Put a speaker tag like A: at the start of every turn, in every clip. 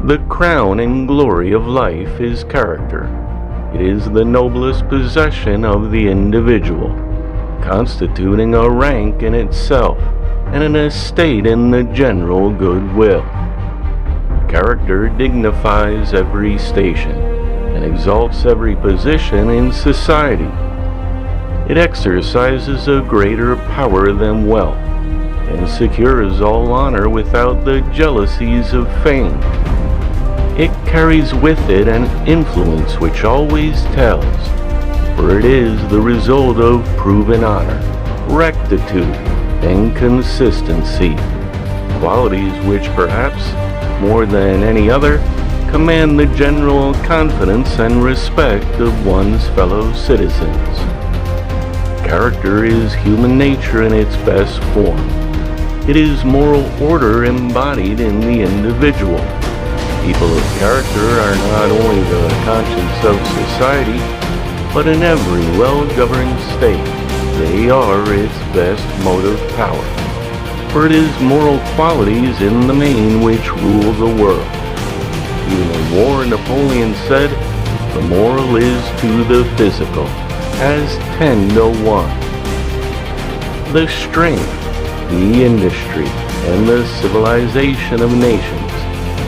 A: The crown and glory of life is character. It is the noblest possession of the individual, constituting a rank in itself and an estate in the general goodwill. Character dignifies every station and exalts every position in society. It exercises a greater power than wealth and secures all honor without the jealousies of fame. It carries with it an influence which always tells, for it is the result of proven honor, rectitude, and consistency, qualities which perhaps, more than any other, command the general confidence and respect of one's fellow citizens. Character is human nature in its best form. It is moral order embodied in the individual. People of character are not only the conscience of society, but in every well-governed state, they are its best motive power. For it is moral qualities in the main which rule the world. Even in war, Napoleon said, "The moral is to the physical, as 10 to 1. The strength, the industry, and the civilization of nations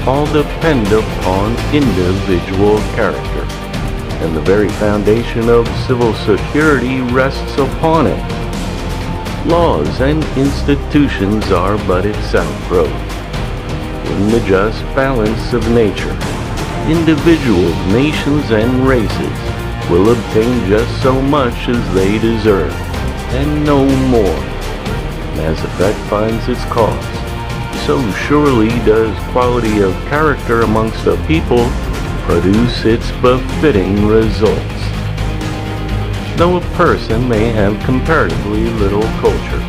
A: all depend upon individual character, and the very foundation of civil security rests upon it. Laws and institutions are but its outgrowth. In the just balance of nature, individuals, nations, and races will obtain just so much as they deserve, and no more. And as effect finds its cause, so surely does quality of character amongst a people produce its befitting results. Though a person may have comparatively little culture,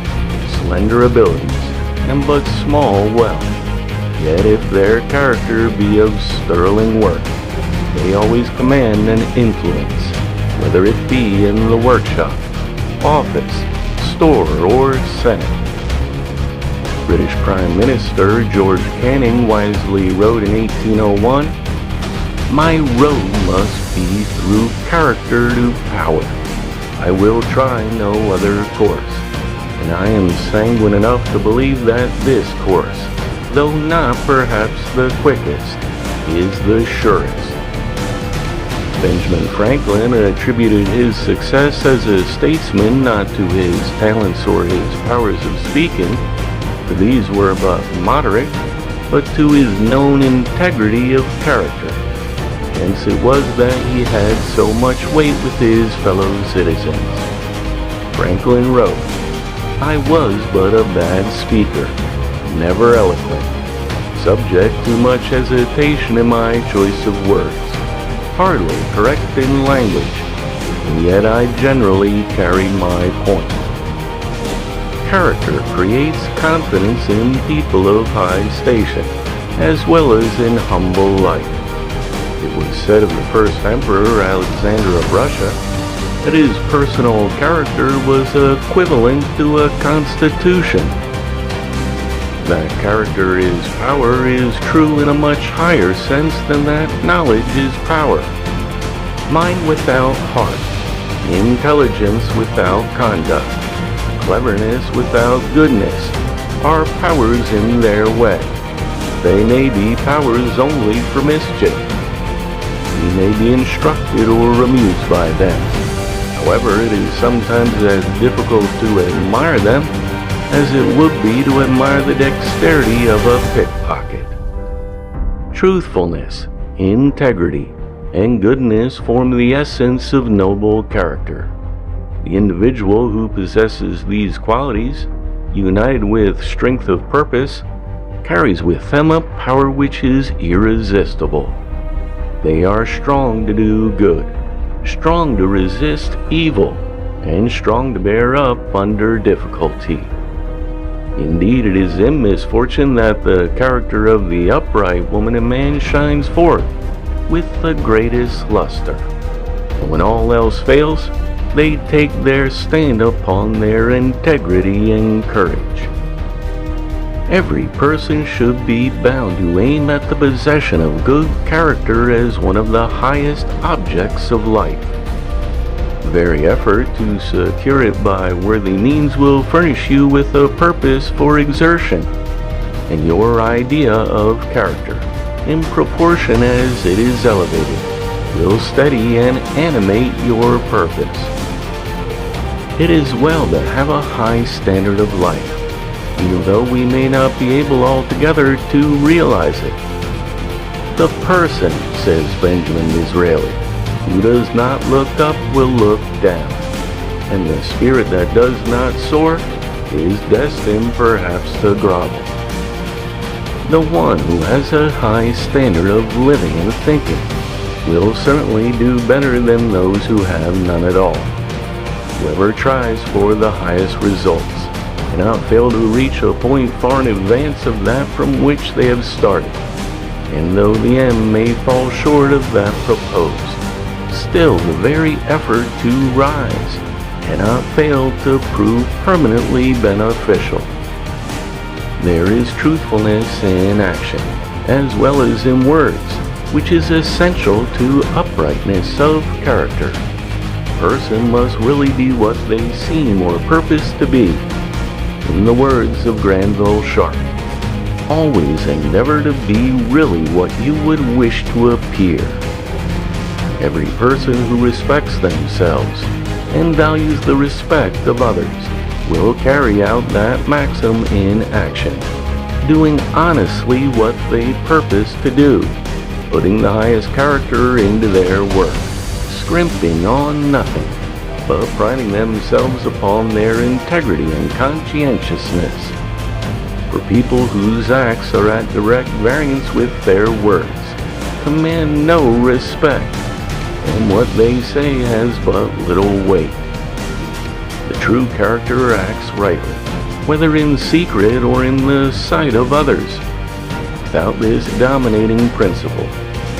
A: slender abilities, and but small wealth, yet if their character be of sterling worth, they always command an influence, whether it be in the workshop, office, store, or senate. British Prime Minister George Canning wisely wrote in 1801, "My road must be through character to power. I will try no other course, and I am sanguine enough to believe that this course, though not perhaps the quickest, is the surest." Benjamin Franklin attributed his success as a statesman not to his talents or his powers of speaking, for these were but moderate, but to his known integrity of character. Hence it was that he had so much weight with his fellow citizens. Franklin wrote, "I was but a bad speaker, never eloquent, subject to much hesitation in my choice of words, hardly correct in language, and yet I generally carried my point." Character creates confidence in people of high station, as well as in humble life. It was said of the first emperor, Alexander of Russia, that his personal character was equivalent to a constitution. That character is power is true in a much higher sense than that knowledge is power. Mind without heart, intelligence without conduct, cleverness without goodness are powers in their way. They may be powers only for mischief. We may be instructed or amused by them. However, it is sometimes as difficult to admire them as it would be to admire the dexterity of a pickpocket. Truthfulness, integrity, and goodness form the essence of noble character. The individual who possesses these qualities, united with strength of purpose, carries with them a power which is irresistible. They are strong to do good, strong to resist evil, and strong to bear up under difficulty. Indeed, it is in misfortune that the character of the upright woman and man shines forth with the greatest luster. And when all else fails, they take their stand upon their integrity and courage. Every person should be bound to aim at the possession of good character as one of the highest objects of life. The very effort to secure it by worthy means will furnish you with a purpose for exertion, and your idea of character, in proportion as it is elevated, will steady and animate your purpose. It is well to have a high standard of life, even though we may not be able altogether to realize it. The person, says Benjamin Disraeli, who does not look up will look down, and the spirit that does not soar is destined perhaps to grovel. The one who has a high standard of living and thinking will certainly do better than those who have none at all. Whoever tries for the highest results cannot fail to reach a point far in advance of that from which they have started, and though the end may fall short of that proposed, still the very effort to rise cannot fail to prove permanently beneficial. There is truthfulness in action, as well as in words, which is essential to uprightness of character. A person must really be what they seem or purpose to be. In the words of Granville Sharp, always endeavor to be really what you would wish to appear. Every person who respects themselves and values the respect of others will carry out that maxim in action, doing honestly what they purpose to do, putting the highest character into their work, scrimping on nothing, but priding themselves upon their integrity and conscientiousness. For people whose acts are at direct variance with their words, command no respect, and what they say has but little weight. The true character acts rightly, whether in secret or in the sight of others. Without this dominating principle,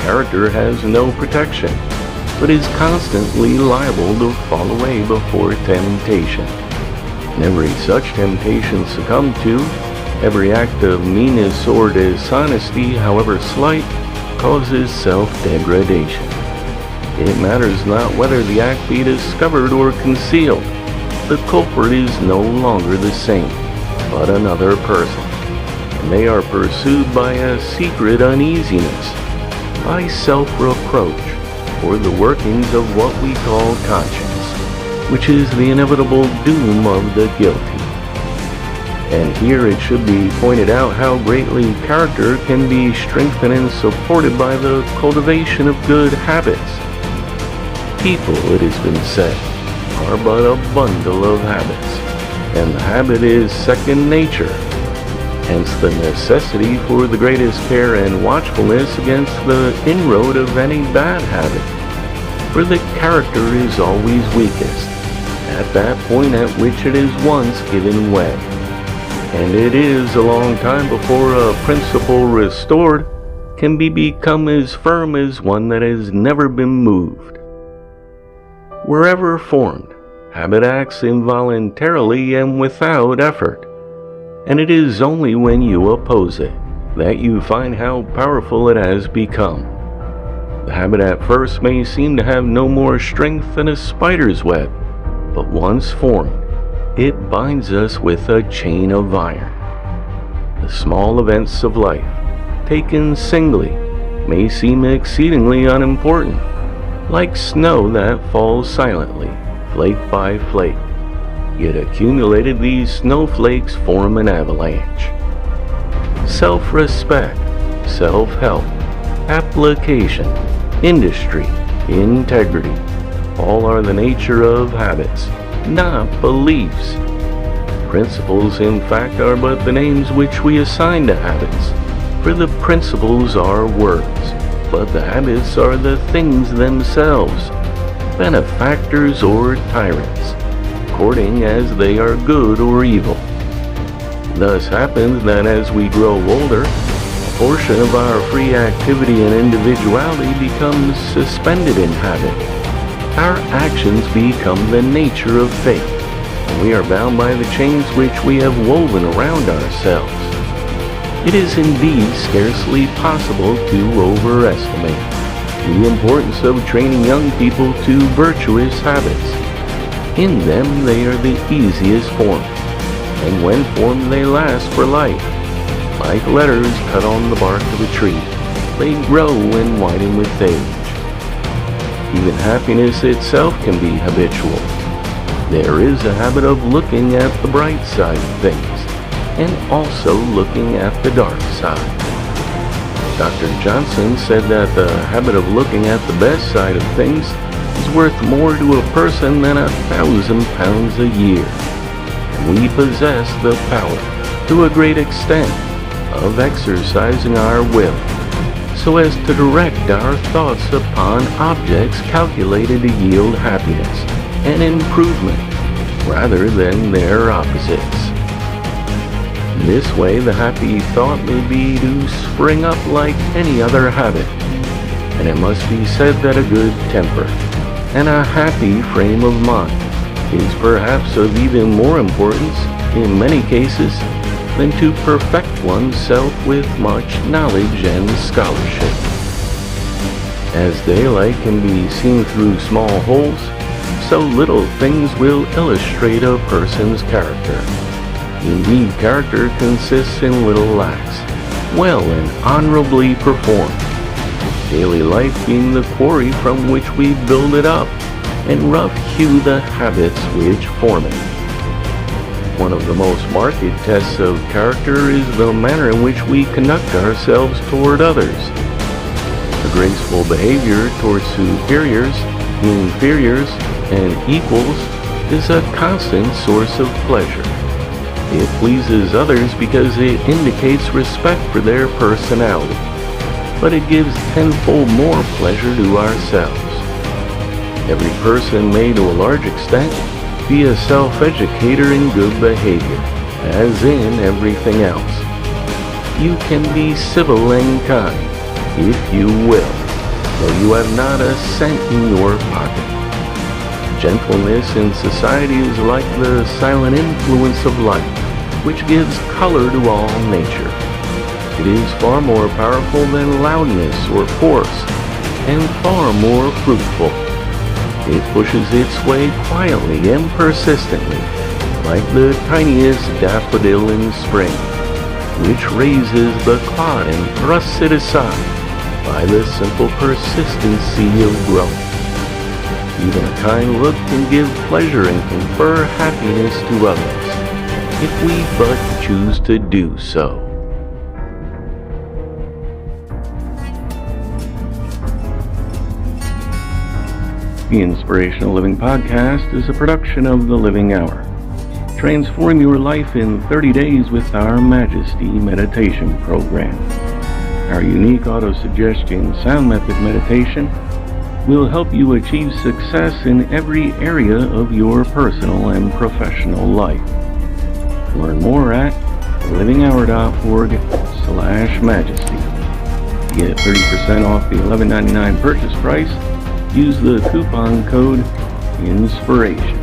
A: character has no protection, but is constantly liable to fall away before temptation. And every such temptation succumbed to, every act of meanness or dishonesty, however slight, causes self-degradation. It matters not whether the act be discovered or concealed. The culprit is no longer the same, but another person, and they are pursued by a secret uneasiness, by self-reproach, or the workings of what we call conscience, which is the inevitable doom of the guilty. And here it should be pointed out how greatly character can be strengthened and supported by the cultivation of good habits. People, it has been said, are but a bundle of habits, and the habit is second nature. Hence the necessity for the greatest care and watchfulness against the inroad of any bad habit. For the character is always weakest at that point at which it is once given way, and it is a long time before a principle restored can become as firm as one that has never been moved. Wherever formed, habit acts involuntarily and without effort, and it is only when you oppose it that you find how powerful it has become. The habit at first may seem to have no more strength than a spider's web, but once formed, it binds us with a chain of iron. The small events of life, taken singly, may seem exceedingly unimportant, like snow that falls silently, flake by flake. Yet accumulated these snowflakes form an avalanche. Self-respect, self-help, application, industry, integrity, all are the nature of habits, not beliefs. Principles, in fact, are but the names which we assign to habits, for the principles are words, but the habits are the things themselves, benefactors or tyrants, according as they are good or evil. Thus happens that as we grow older, a portion of our free activity and individuality becomes suspended in habit. Our actions become the nature of fate, and we are bound by the chains which we have woven around ourselves. It is indeed scarcely possible to overestimate the importance of training young people to virtuous habits. In them they are the easiest formed, and when formed they last for life. Like letters cut on the bark of a tree, they grow and widen with age. Even happiness itself can be habitual. There is a habit of looking at the bright side of things, and also looking at the dark side. Dr. Johnson said that the habit of looking at the best side of things is worth more to a person than 1,000 pounds a year. We possess the power, to a great extent, of exercising our will, so as to direct our thoughts upon objects calculated to yield happiness and improvement, rather than their opposites. This way, the happy thought may be to spring up like any other habit, and it must be said that a good temper and a happy frame of mind is perhaps of even more importance in many cases than to perfect oneself with much knowledge and scholarship. As daylight can be seen through small holes, so little things will illustrate a person's character. Indeed, character consists in little acts, well and honorably performed, daily life being the quarry from which we build it up and rough-hew the habits which form it. One of the most marked tests of character is the manner in which we conduct ourselves toward others. A graceful behavior toward superiors, inferiors, and equals is a constant source of pleasure. It pleases others because it indicates respect for their personality, but it gives tenfold more pleasure to ourselves. Every person may, to a large extent, be a self-educator in good behavior, as in everything else. You can be civil and kind, if you will, though you have not a cent in your pocket. Gentleness in society is like the silent influence of light, which gives color to all nature. It is far more powerful than loudness or force, and far more fruitful. It pushes its way quietly and persistently, like the tiniest daffodil in spring, which raises the clod and thrusts it aside by the simple persistency of growth. Even a kind look can give pleasure and confer happiness to others, if we but choose to do so. The Inspirational Living Podcast is a production of The Living Hour. Transform your life in 30 days with our Majesty Meditation Program. Our unique auto-suggestion sound method meditation will help you achieve success in every area of your personal and professional life. Learn more at livinghour.org/majesty. To get 30% off the $11.99 purchase price, use the coupon code INSPIRATION.